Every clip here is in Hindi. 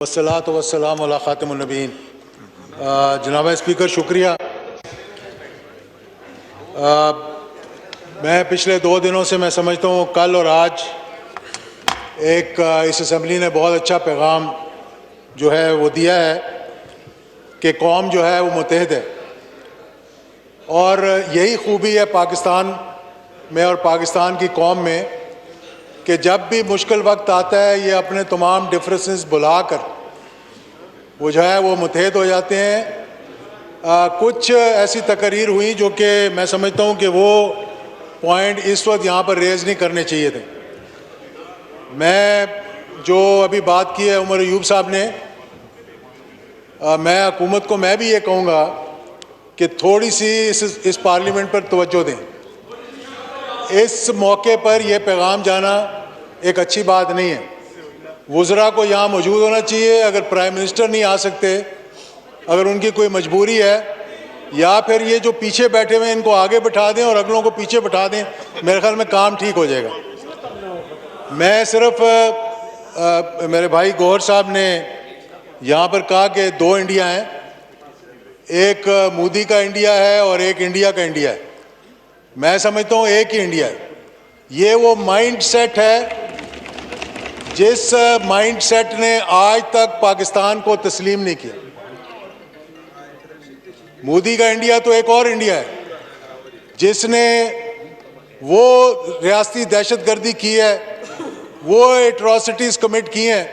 वस्सलात वस्सलाम अला ख़ातिमुन नबीय्यीन। जनाब स्पीकर शुक्रिया। मैं पिछले 2 दिनों से मैं समझता हूँ कल और आज एक इस असम्बली ने बहुत अच्छा पैगाम जो है वो दिया है कि कौम जो है वो मुत्तहिद है, और यही खूबी है पाकिस्तान में और पाकिस्तान की कौम में कि जब भी मुश्किल वक्त आता है ये अपने तमाम डिफरेंसेस बुलाकर वो जो है वो मुत्तहिद हो जाते हैं। कुछ ऐसी तकरीर हुई जो कि मैं समझता हूँ कि वो पॉइंट इस वक्त यहाँ पर रेज़ नहीं करने चाहिए थे। मैं जो अभी बात की है उमर अयूब साहब ने, मैं हुकूमत को मैं भी ये कहूँगा कि थोड़ी सी इस पार्लियामेंट पर तवज्जो दें। इस मौके पर यह पैगाम जाना एक अच्छी बात नहीं है। वज़रा को यहाँ मौजूद होना चाहिए। अगर प्राइम मिनिस्टर नहीं आ सकते, अगर उनकी कोई मजबूरी है, या फिर ये जो पीछे बैठे हुए हैं इनको आगे बिठा दें और अगलों को पीछे बिठा दें, मेरे ख्याल में काम ठीक हो जाएगा। मैं सिर्फ मेरे भाई गौहर साहब ने यहाँ पर कहा कि 2 इंडिया हैं, एक मोदी का इंडिया है और एक इंडिया का इंडिया है। मैं समझता हूँ एक ही इंडिया है। ये वो माइंड सेट है जिस माइंड सेट ने आज तक पाकिस्तान को तस्लीम नहीं किया। मोदी का इंडिया तो एक और इंडिया है जिसने वो रियासती दहशतगर्दी की है, वो एट्रॉसिटीज कमिट की हैं,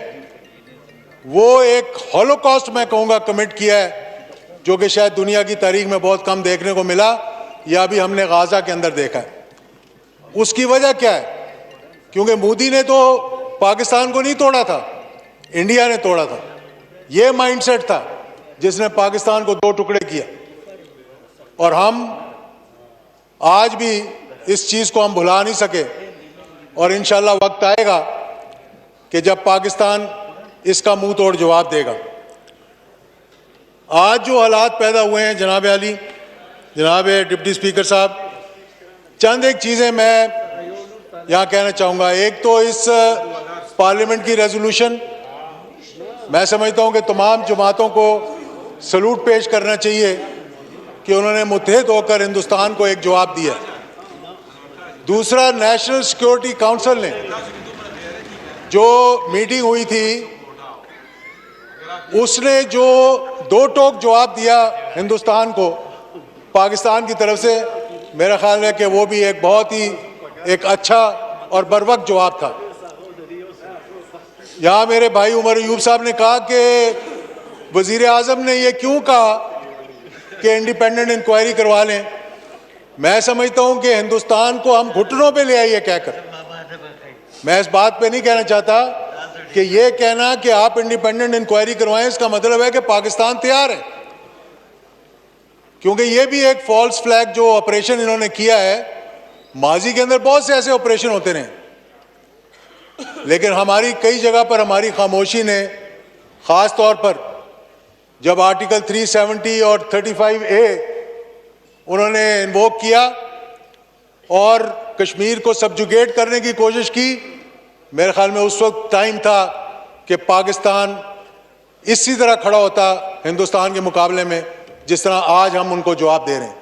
वो एक हॉलोकॉस्ट मैं कहूँगा कमिट किया है जो कि शायद दुनिया की तारीख में बहुत कम देखने को मिला, या अभी हमने गाजा के अंदर देखा है। उसकी वजह क्या है? क्योंकि मोदी ने तो पाकिस्तान को नहीं तोड़ा था, इंडिया ने तोड़ा था। ये माइंडसेट था जिसने पाकिस्तान को 2 टुकड़े किया, और हम आज भी इस चीज़ को हम भुला नहीं सके। और इंशाल्लाह वक्त आएगा कि जब पाकिस्तान इसका मुंह तोड़ जवाब देगा। आज जो हालात पैदा हुए हैं जनाब अली, जनाब डिप्टी स्पीकर साहब, चंद एक चीज़ें मैं यहाँ कहना चाहूँगा। एक तो इस पार्लियामेंट की रेजोल्यूशन, मैं समझता हूँ कि तमाम जमातों को सलूट पेश करना चाहिए कि उन्होंने मुत्तहिद होकर हिंदुस्तान को एक जवाब दिया। दूसरा, नेशनल सिक्योरिटी काउंसिल ने जो मीटिंग हुई थी उसने जो 2 टोक जवाब दिया हिंदुस्तान को पाकिस्तान की तरफ से, मेरा ख्याल है कि वो भी एक बहुत ही एक अच्छा और बरवक्त जवाब था। यहाँ मेरे भाई उमर अयूब साहब ने कहा कि वज़ीर आज़म ने ये क्यों कहा कि इंडिपेंडेंट इंक्वायरी करवा लें। मैं समझता हूँ कि हिंदुस्तान को हम घुटनों पे ले आइए कहकर, मैं इस बात पे नहीं कहना चाहता कि ये कहना कि आप इंडिपेंडेंट इंक्वायरी करवाएं, इसका मतलब है कि पाकिस्तान तैयार है। क्योंकि ये भी एक फॉल्स फ्लैग जो ऑपरेशन इन्होंने किया है, माजी के अंदर बहुत से ऐसे ऑपरेशन होते रहे, लेकिन हमारी कई जगह पर हमारी खामोशी ने, ख़ास तौर पर जब आर्टिकल 370 और 35A उन्होंने इन्वोक किया और कश्मीर को सबजुगेट करने की कोशिश की, मेरे ख्याल में उस वक्त टाइम था कि पाकिस्तान इसी तरह खड़ा होता हिंदुस्तान के मुकाबले में जिस तरह आज हम उनको जवाब दे रहे हैं।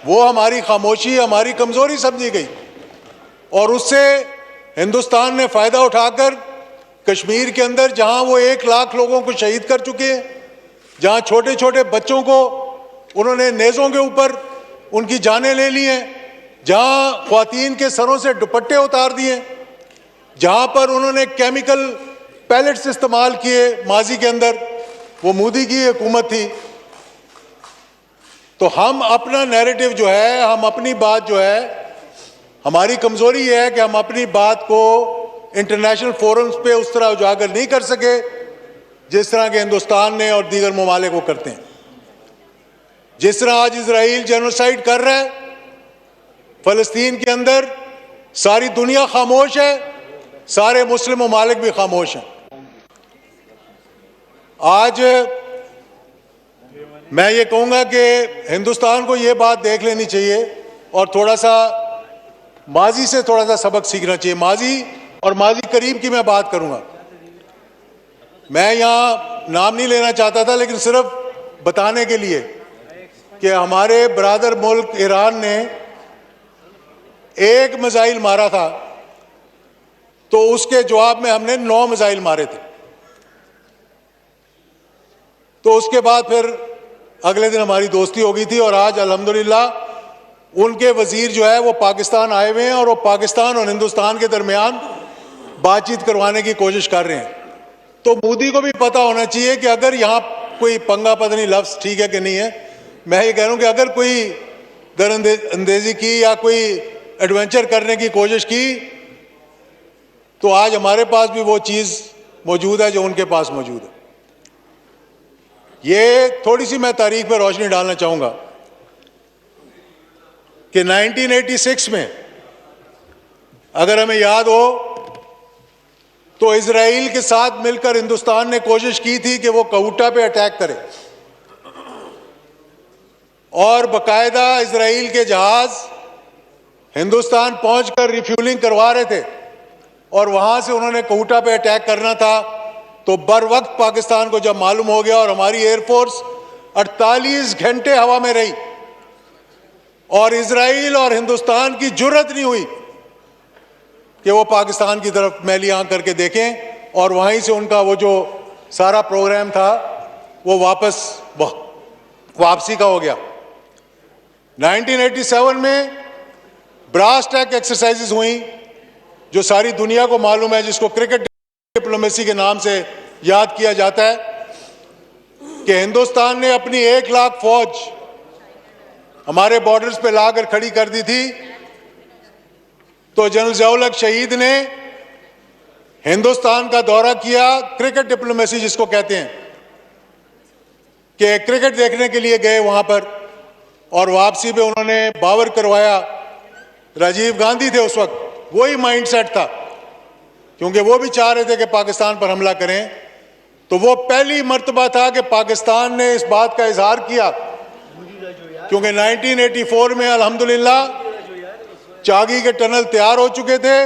वो हमारी खामोशी, हमारी कमज़ोरी समझी गई, और उससे हिंदुस्तान ने फ़ायदा उठाकर कश्मीर के अंदर, जहां वो 1 लाख लोगों को शहीद कर चुके हैं, जहां छोटे छोटे बच्चों को उन्होंने नेज़ों के ऊपर उनकी जानें ले ली हैं, जहां ख्वातीन के सरों से दुपट्टे उतार दिए, जहां पर उन्होंने केमिकल पैलेट्स इस्तेमाल किए माजी के अंदर, वो मोदी की हुकूमत थी। तो हम अपना नैरेटिव जो है, हम अपनी बात जो है, हमारी कमज़ोरी ये है कि हम अपनी बात को इंटरनेशनल फोरम्स पे उस तरह उजागर नहीं कर सके जिस तरह के हिंदुस्तान ने और दीगर ममालिक को करते हैं। जिस तरह आज इजराइल जेनोसाइड कर रहा है फ़लस्तीन के अंदर, सारी दुनिया खामोश है, सारे मुस्लिम ममालिक भी खामोश हैं। आज मैं ये कहूँगा कि हिंदुस्तान को ये बात देख लेनी चाहिए और थोड़ा सा माजी से थोड़ा सा सबक सीखना चाहिए। माजी और माजी करीब की मैं बात करूँगा। मैं यहाँ नाम नहीं लेना चाहता था, लेकिन सिर्फ बताने के लिए कि हमारे ब्रादर मुल्क ईरान ने एक मिसाइल मारा था तो उसके जवाब में हमने 9 मिसाइल मारे थे। तो उसके बाद फिर अगले दिन हमारी दोस्ती हो गई थी और आज अल्हम्दुलिल्लाह उनके वजीर जो है वो पाकिस्तान आए हुए हैं और वो पाकिस्तान और हिंदुस्तान के दरमियान बातचीत करवाने की कोशिश कर रहे हैं। तो मोदी को भी पता होना चाहिए कि अगर यहाँ कोई पंगा, पता नहीं लफ्ज़ ठीक है कि नहीं है, मैं ये कह रहा हूँ कि अगर कोई दरअंदेजी की या कोई एडवेंचर करने की कोशिश की तो आज हमारे पास भी वो चीज़ मौजूद है जो उनके पास मौजूद है। ये थोड़ी सी मैं तारीख पर रोशनी डालना चाहूँगा कि 1986 में अगर हमें याद हो तो इजराइल के साथ मिलकर हिंदुस्तान ने कोशिश की थी कि वो कहूटा पे अटैक करे और बाकायदा इजराइल के जहाज हिंदुस्तान पहुंचकर रिफ्यूलिंग करवा रहे थे और वहां से उन्होंने कहूटा पे अटैक करना था। तो बर वक्त पाकिस्तान को जब मालूम हो गया और हमारी एयरफोर्स 48 घंटे हवा में रही और इजराइल और हिंदुस्तान की जुर्रत नहीं हुई कि वो पाकिस्तान की तरफ मैली आंख करके देखें और वहीं से उनका वो जो सारा प्रोग्राम था वो वापसी का हो गया। 1987 में ब्रास टैक एक्सरसाइजेज हुई जो सारी दुनिया को मालूम है, जिसको क्रिकेट डिप्लोमेसी के नाम से याद किया जाता है कि हिंदुस्तान ने अपनी 1 लाख फौज हमारे बॉर्डर्स पे लाकर खड़ी कर दी थी। तो जनरल ज़िया-उल-हक शहीद ने हिंदुस्तान का दौरा किया, क्रिकेट डिप्लोमेसी जिसको कहते हैं, कि क्रिकेट देखने के लिए गए वहां पर और वापसी पे उन्होंने बावर करवाया। राजीव गांधी थे उस वक्त, वही माइंडसेट था क्योंकि वो भी चाह रहे थे कि पाकिस्तान पर हमला करें। तो वो पहली मर्तबा था कि पाकिस्तान ने इस बात का इजहार किया क्योंकि 1984 में अल्हम्दुलिल्लाह चागी के टनल तैयार हो चुके थे,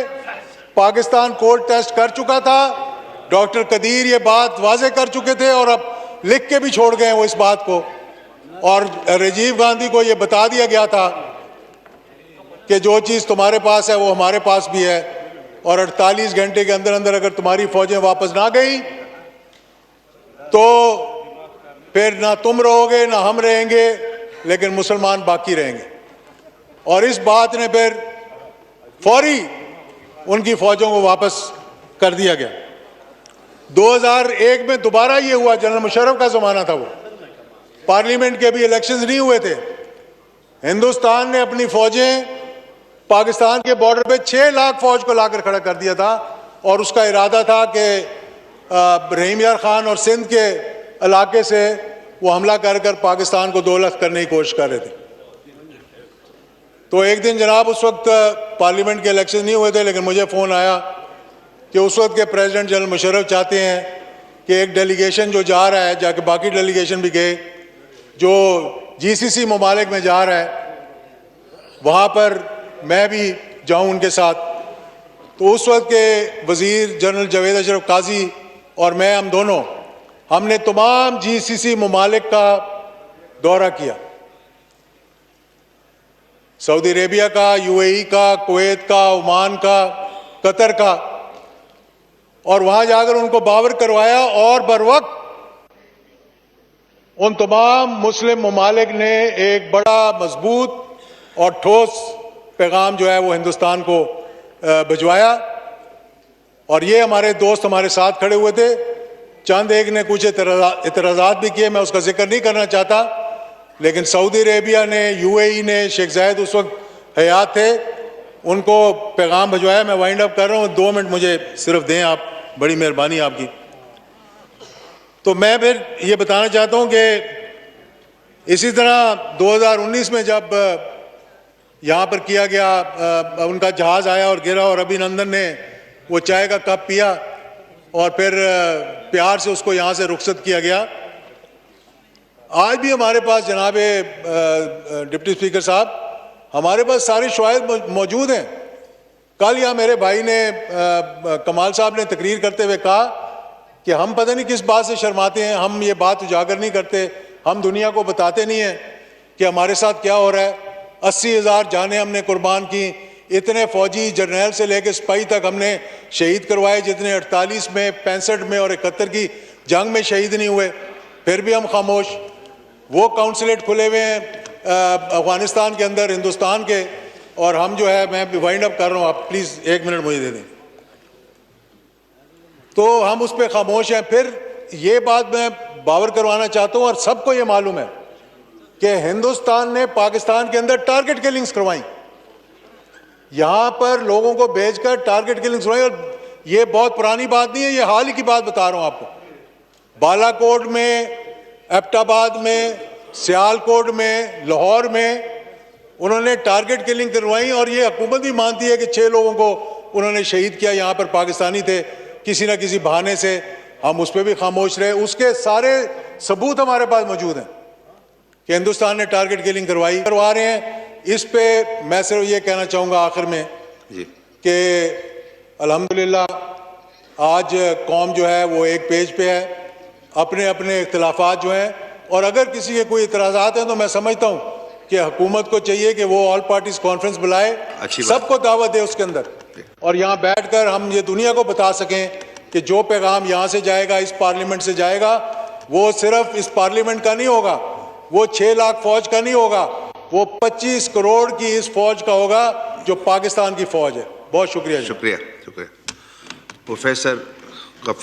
पाकिस्तान कोल्ड टेस्ट कर चुका था, डॉक्टर कदीर ये बात वाजे कर चुके थे और अब लिख के भी छोड़ गए वो इस बात को। और राजीव गांधी को ये बता दिया गया था कि जो चीज़ तुम्हारे पास है वो हमारे पास भी है और 48 घंटे के अंदर अंदर अगर तुम्हारी फौजें वापस ना गई तो फिर ना तुम रहोगे ना हम रहेंगे, लेकिन मुसलमान बाकी रहेंगे। और इस बात ने फिर फौरी उनकी फौजों को वापस कर दिया गया। 2001 में दोबारा ये हुआ, जनरल मुशर्रफ का ज़माना था, वो पार्लियामेंट के भी इलेक्शंस नहीं हुए थे। हिंदुस्तान ने अपनी फौजें पाकिस्तान के बॉर्डर पे 6 लाख फौज को लाकर खड़ा कर दिया था और उसका इरादा था कि रहीम यार खान और सिंध के इलाके से वो हमला कर पाकिस्तान को 2 लाख करने की कोशिश कर रहे थे। तो एक दिन जनाब उस वक्त पार्लियामेंट के इलेक्शन नहीं हुए थे, लेकिन मुझे फ़ोन आया कि उस वक्त के प्रेसिडेंट जनरल मुशर्रफ चाहते हैं कि एक डेलीगेशन जो जा रहा है, जाके बाकी डेलीगेशन भी गए, जो GCC ममालिक में जा रहा है वहाँ पर मैं भी जाऊँ उनके साथ। तो उस वक्त के वज़ीर जनरल जावेद अशरफ काजी और मैं, हम दोनों, हमने तमाम GCC ममालिक का दौरा किया, सऊदी अरेबिया का, UAE का, कुवैत का, ओमान का, कतर का, और वहाँ जाकर उनको बावर करवाया और बर वक्त उन तमाम मुस्लिम ममालिक ने एक बड़ा मजबूत और ठोस पैगाम जो है वो हिंदुस्तान को भिजवाया। और ये हमारे दोस्त हमारे साथ खड़े हुए थे। चंद एक ने कुछ इतराज़ात भी किए, मैं उसका जिक्र नहीं करना चाहता, लेकिन सऊदी अरेबिया ने, UAE ने, शेख जायद उस वक्त हयात थे, उनको पैगाम भिजवाया। मैं वाइंड अप कर रहा हूँ, 2 मिनट मुझे सिर्फ दें आप, बड़ी मेहरबानी आपकी। तो मैं फिर ये बताना चाहता हूँ कि इसी तरह 2019 में जब यहाँ पर किया गया, उनका जहाज़ आया और गिरा और अभिनंदन ने वो चाय का कप पिया और फिर प्यार से उसको यहाँ से रुखसत किया गया। आज भी हमारे पास जनाब डिप्टी स्पीकर साहब, हमारे पास सारे शवाहिद मौजूद हैं। कल यहाँ मेरे भाई ने, कमाल साहब ने तकरीर करते हुए कहा कि हम पता नहीं किस बात से शर्माते हैं, हम ये बात उजागर नहीं करते, हम दुनिया को बताते नहीं हैं कि हमारे साथ क्या हो रहा है। 80,000 जानें हमने कुर्बान की, इतने फौजी जर्नैल से लेकर सिपाही तक हमने शहीद करवाए, जितने 48 में, 65 में और 71 की जंग में शहीद नहीं हुए, फिर भी हम खामोश। वो काउंसलेट खुले हुए हैं अफगानिस्तान के अंदर, हिंदुस्तान के, और हम जो है, मैं वाइंड अप कर रहा हूँ, आप प्लीज़ 1 मिनट मुझे दे दें। तो हम उस पर खामोश हैं। फिर ये बात मैं बावर करवाना चाहता हूँ, और सबको ये मालूम है कि हिंदुस्तान ने पाकिस्तान के अंदर टारगेट किलिंग्स करवाई, यहां पर लोगों को भेजकर टारगेट किलिंग्स करवाई। और ये बहुत पुरानी बात नहीं है, ये हाल ही की बात बता रहा हूं आपको। बालाकोट में, एबटाबाद में, सियालकोट में, लाहौर में उन्होंने टारगेट किलिंग करवाई, और ये हुकूमत भी मानती है कि 6 लोगों को उन्होंने शहीद किया, यहां पर पाकिस्तानी थे, किसी ना किसी बहाने से हम उस पर भी खामोश रहे। उसके सारे सबूत हमारे पास मौजूद हैं कि हिंदुस्तान ने टारगेट किलिंग करवा रहे हैं। इस पे मैं सिर्फ ये कहना चाहूँगा आखिर में कि अल्हम्दुलिल्लाह आज कौम जो है वो एक पेज पे है, अपने अपने इख्तिलाफात जो हैं, और अगर किसी के कोई इतराज़ात हैं तो मैं समझता हूँ कि हुकूमत को चाहिए कि वो ऑल पार्टीज कॉन्फ्रेंस बुलाए, सबको दावत दे उसके अंदर, और यहाँ बैठकर हम ये दुनिया को बता सकें कि जो पैगाम यहाँ से जाएगा, इस पार्लियामेंट से जाएगा, वो सिर्फ इस पार्लियामेंट का नहीं होगा, वो 6 लाख फौज का नहीं होगा, वो 25 करोड़ की इस फौज का होगा जो पाकिस्तान की फौज है। बहुत शुक्रिया। शुक्रिया। प्रोफेसर गफूर।